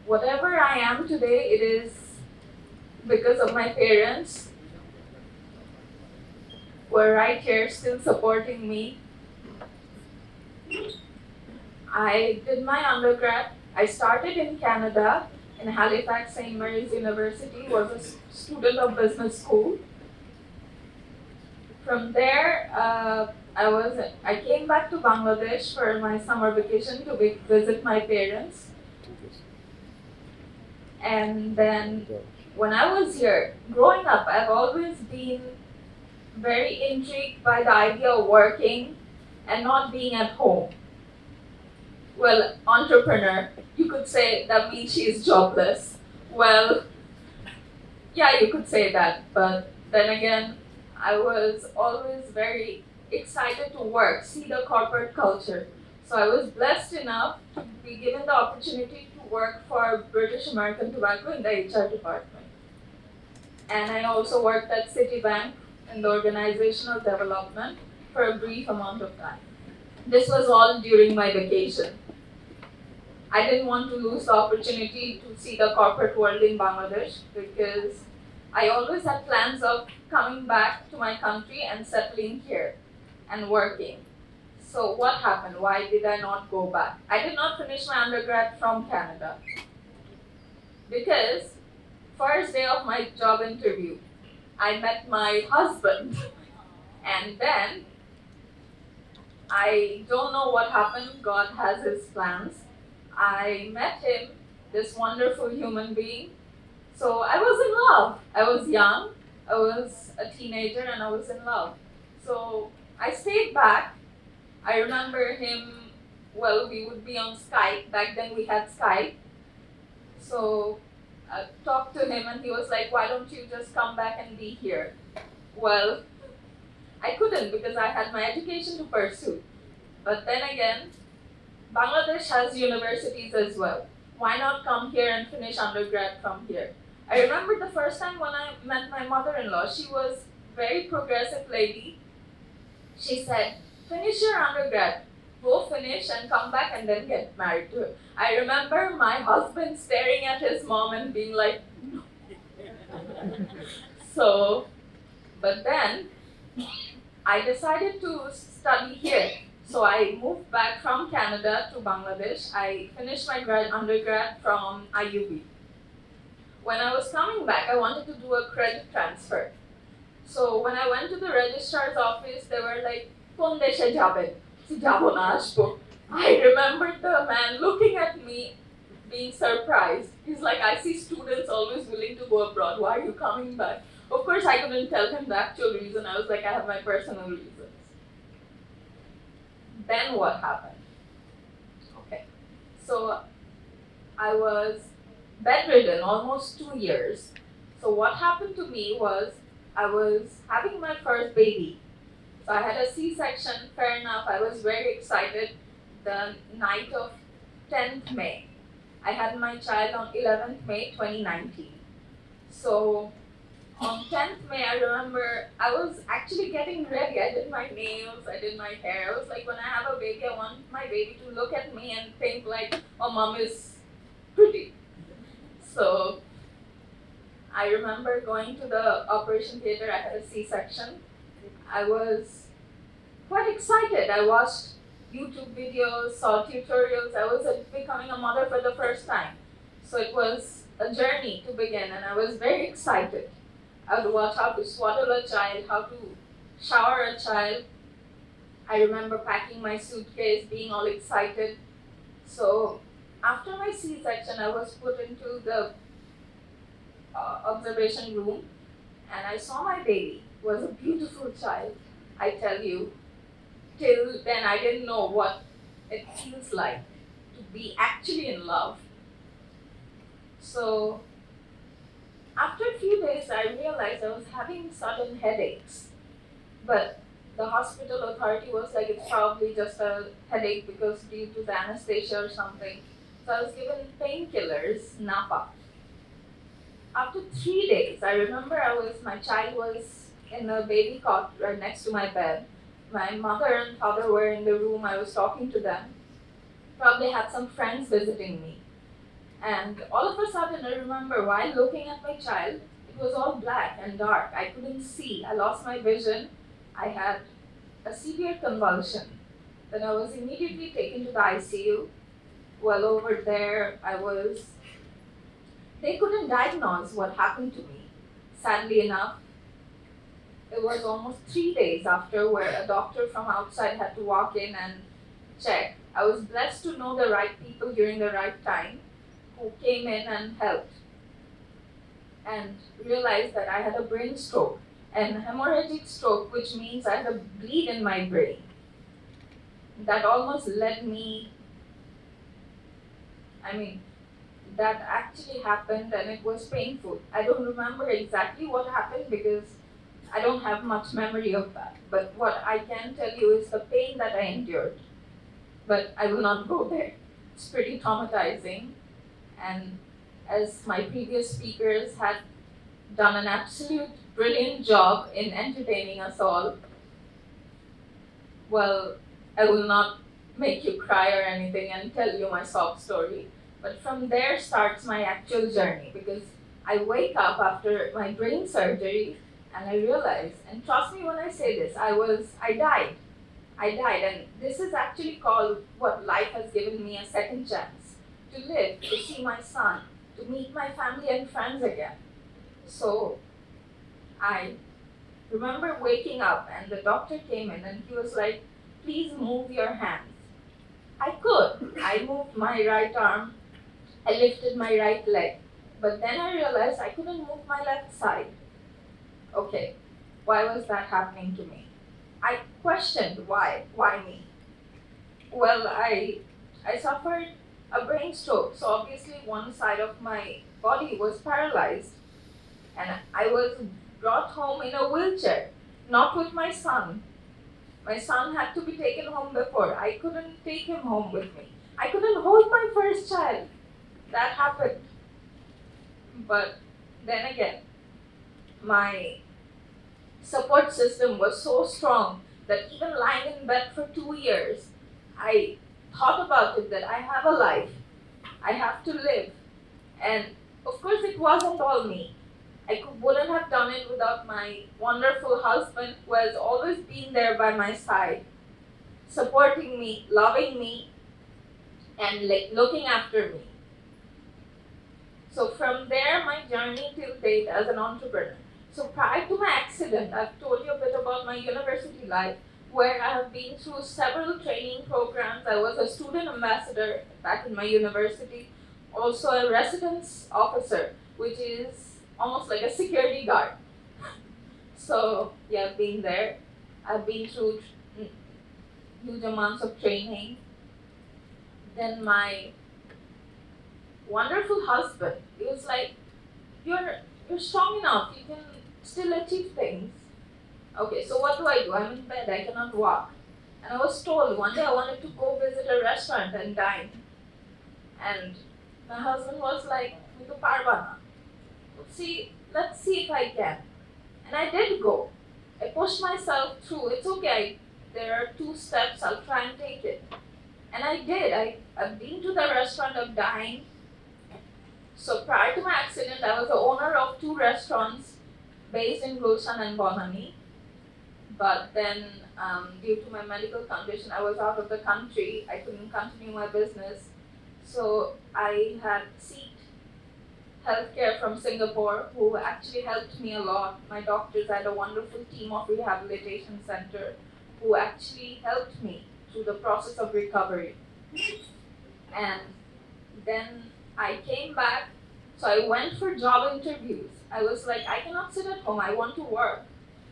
whatever I am today, it is because of my parents who are right here still supporting me. I did my undergrad. I started in Canada in Halifax, St. Mary's University, was a student of business school. From there, I came back to Bangladesh for my summer vacation to visit my parents. And then when I was here, growing up, I've always been very intrigued by the idea of working and not being at home. Well, entrepreneur, you could say that means she is jobless. Well, yeah, you could say that, but then again, I was always very excited to work, see the corporate culture. So I was blessed enough to be given the opportunity to work for British American Tobacco in the HR department. And I also worked at Citibank in the organizational development for a brief amount of time. This was all during my vacation. I didn't want to lose the opportunity to see the corporate world in Bangladesh because I always had plans of coming back to my country and settling here and working. So what happened? Why did I not go back? I did not finish my undergrad from Canada because first day of my job interview, I met my husband and then I don't know what happened. God has his plans. I met him, this wonderful human being. So I was in love. I was young, I was a teenager, and I was in love. So I stayed back. I remember him, well, we would be on Skype. Back then we had Skype. So I talked to him and he was like, why don't you just come back and be here? Well, I couldn't because I had my education to pursue. But then again, Bangladesh has universities as well. Why not come here and finish undergrad from here? I remember the first time when I met my mother-in-law, she was a very progressive lady. She said, finish your undergrad, go finish and come back and then get married to her. I remember my husband staring at his mom and being like, no. So, but then I decided to study here. So I moved back from Canada to Bangladesh. I finished my undergrad from IUB. When I was coming back, I wanted to do a credit transfer. So when I went to the registrar's office, they were like, "Kon deshe jaben?" "Jabo na ashbo." I remembered the man looking at me, being surprised. He's like, "I see students always willing to go abroad. Why are you coming back?" Of course, I couldn't tell him the actual reason. I was like, I have my personal reasons. Then what happened? Okay, so I was bedridden almost 2 years. So what happened to me was I was having my first baby. So I had a C-section, fair enough. I was very excited. The night of 10th May. I had my child on 11th May 2019. So on 10th May, I remember I was actually getting ready. I did my nails, I did my hair. I was like, when I have a baby, I want my baby to look at me and think like, oh, mom is pretty. So I remember going to the operation theater. I had a C-section. I was quite excited. I watched YouTube videos, saw tutorials. I was becoming a mother for the first time. So it was a journey to begin, and I was very excited. I would watch how to swaddle a child, how to shower a child. I remember packing my suitcase, being all excited. So after my C-section, I was put into the observation room, and I saw my baby. It was a beautiful child, I tell you. Till then, I didn't know what it feels like to be actually in love. So after a few days, I realized I was having sudden headaches. But the hospital authority was like, it's probably just a headache because due to the anesthesia or something. So I was given painkillers, Napa. After 3 days, I remember my child was in a baby cot right next to my bed. My mother and father were in the room. I was talking to them. Probably had some friends visiting me. And all of a sudden, I remember while looking at my child, it was all black and dark. I couldn't see. I lost my vision. I had a severe convulsion. Then I was immediately taken to the ICU. Well, over there, they couldn't diagnose what happened to me. Sadly enough, it was almost 3 days after where a doctor from outside had to walk in and check. I was blessed to know the right people during the right time who came in and helped and realized that I had a brain stroke and hemorrhagic stroke, which means I had a bleed in my brain. That almost led me, that actually happened and it was painful. I don't remember exactly what happened because I don't have much memory of that. But what I can tell you is the pain that I endured. But I will not go there. It's pretty traumatizing. And as my previous speakers had done an absolute brilliant job in entertaining us all, well, I will not make you cry or anything and tell you my sob story. But from there starts my actual journey, because I wake up after my brain surgery and I realize, and trust me when I say this, I died. And this is actually called what life has given me, a second chance to live, to see my son, to meet my family and friends again. So I remember waking up and the doctor came in and he was like, please move your hands. I could. I moved my right arm, I lifted my right leg, but then I realized I couldn't move my left side. Okay, why was that happening to me? I questioned why me? Well, I suffered a brain stroke, so obviously one side of my body was paralyzed, and I was brought home in a wheelchair, not with my son. My son had to be taken home before. I couldn't take him home with me. I couldn't hold my first child. That happened. But then again, my support system was so strong that even lying in bed for 2 years, I thought about it, that I have a life. I have to live. And of course, it wasn't all me. Wouldn't have done it without my wonderful husband, who has always been there by my side, supporting me, loving me, and looking after me. So from there, my journey till date as an entrepreneur. So prior to my accident, I've told you a bit about my university life, where I have been through several training programs. I was a student ambassador back in my university, also a residence officer, which is almost like a security guard. So yeah, I've been there. I've been through huge amounts of training. Then my wonderful husband, he was like, you're strong enough, you can still achieve things. Okay, so what do? I'm in bed, I cannot walk. And I was told one day I wanted to go visit a restaurant and dine. And my husband was like, "Mito parba na. Let's see if I can." And I did go. I pushed myself through. It's okay. There are 2 steps. I'll try and take it. And I did. I've been to the restaurant of Dine. So prior to my accident, I was the owner of 2 restaurants based in Gulshan and Bonani. But then, due to my medical condition, I was out of the country. I couldn't continue my business. So I had sought healthcare from Singapore, who actually helped me a lot. My doctors had a wonderful team of rehabilitation center who actually helped me through the process of recovery. And then I came back, so I went for job interviews. I was like, I cannot sit at home, I want to work.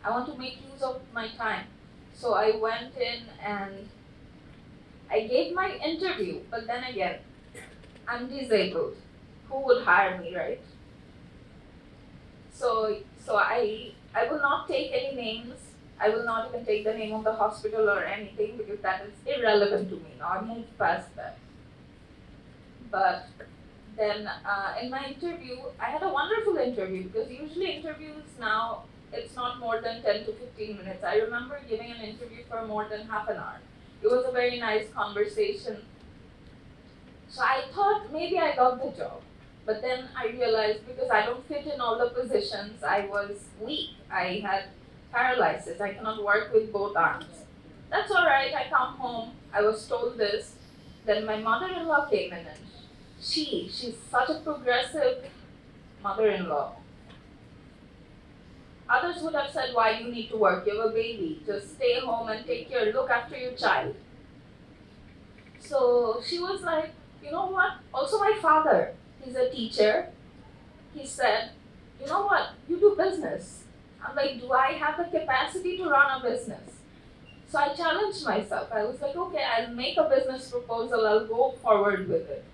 I want to make use of my time. So I went in and I gave my interview, but then again, I'm disabled. Who would hire me, right? So I will not take any names. I will not even take the name of the hospital or anything, because that is irrelevant to me. Now I moved past that. But then in my interview, I had a wonderful interview, because usually interviews now, it's not more than 10 to 15 minutes. I remember giving an interview for more than half an hour. It was a very nice conversation. So I thought maybe I got the job. But then I realized because I don't fit in all the positions, I was weak. I had paralysis. I cannot work with both arms. That's all right. I come home. I was told this. Then my mother-in-law came in, and she's such a progressive mother-in-law. Others would have said, why you need to work? You have a baby. Just stay home and take care, look after your child. So she was like, you know what? Also my father, he's a teacher. He said, you know what? You do business. I'm like, do I have the capacity to run a business? So I challenged myself. I was like, okay, I'll make a business proposal. I'll go forward with it.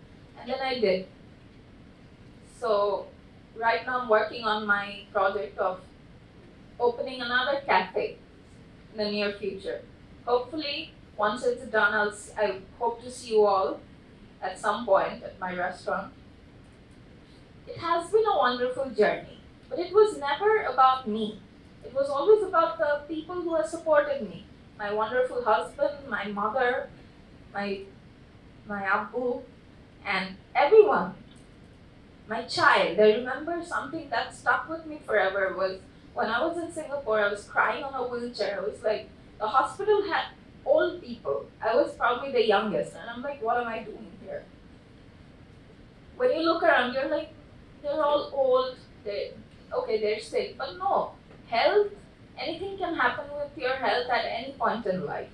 And then I did. So right now I'm working on my project of opening another cafe in the near future. Hopefully, once it's done, I hope to see you all at some point at my restaurant. It has been a wonderful journey, but it was never about me. It was always about the people who have supported me. My wonderful husband, my mother, my Abu, and everyone. My child. I remember something that stuck with me forever was when I was in Singapore, I was crying on a wheelchair. I was like, the hospital had old people. I was probably the youngest, and I'm like, what am I doing here? When you look around, you're like, they're all old, they're sick. But no, health, anything can happen with your health at any point in life.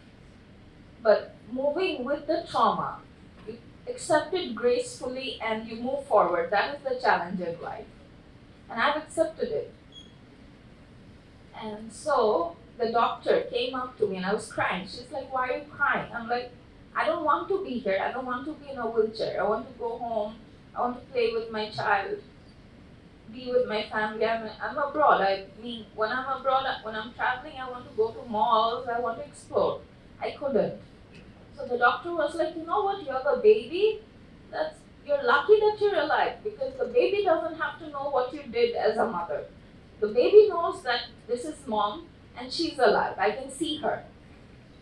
But moving with the trauma, you accept it gracefully and you move forward. That is the challenge in life. And I've accepted it. And so the doctor came up to me and I was crying. She's like, why are you crying? I'm like, I don't want to be here. I don't want to be in a wheelchair. I want to go home. I want to play with my child, be with my family. I'm abroad. I mean, when I'm abroad, when I'm traveling, I want to go to malls. I want to explore. I couldn't. So the doctor was like, you know what? You have a baby. You're lucky that you're alive because the baby doesn't have to know what you did as a mother. The baby knows that this is mom and she's alive. I can see her.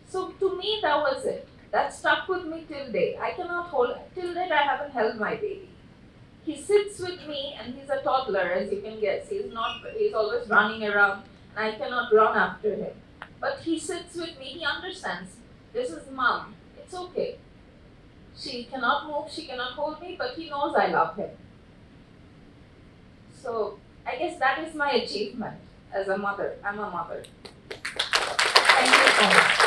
So to me, that was it. That stuck with me till date. Till date I haven't held my baby. He sits with me and he's a toddler, as you can guess. He's always running around and I cannot run after him. But he sits with me, he understands. This is mom. It's okay. She cannot move, she cannot hold me, but he knows I love him. So I guess that is my achievement as a mother. I'm a mother. Thank you so much.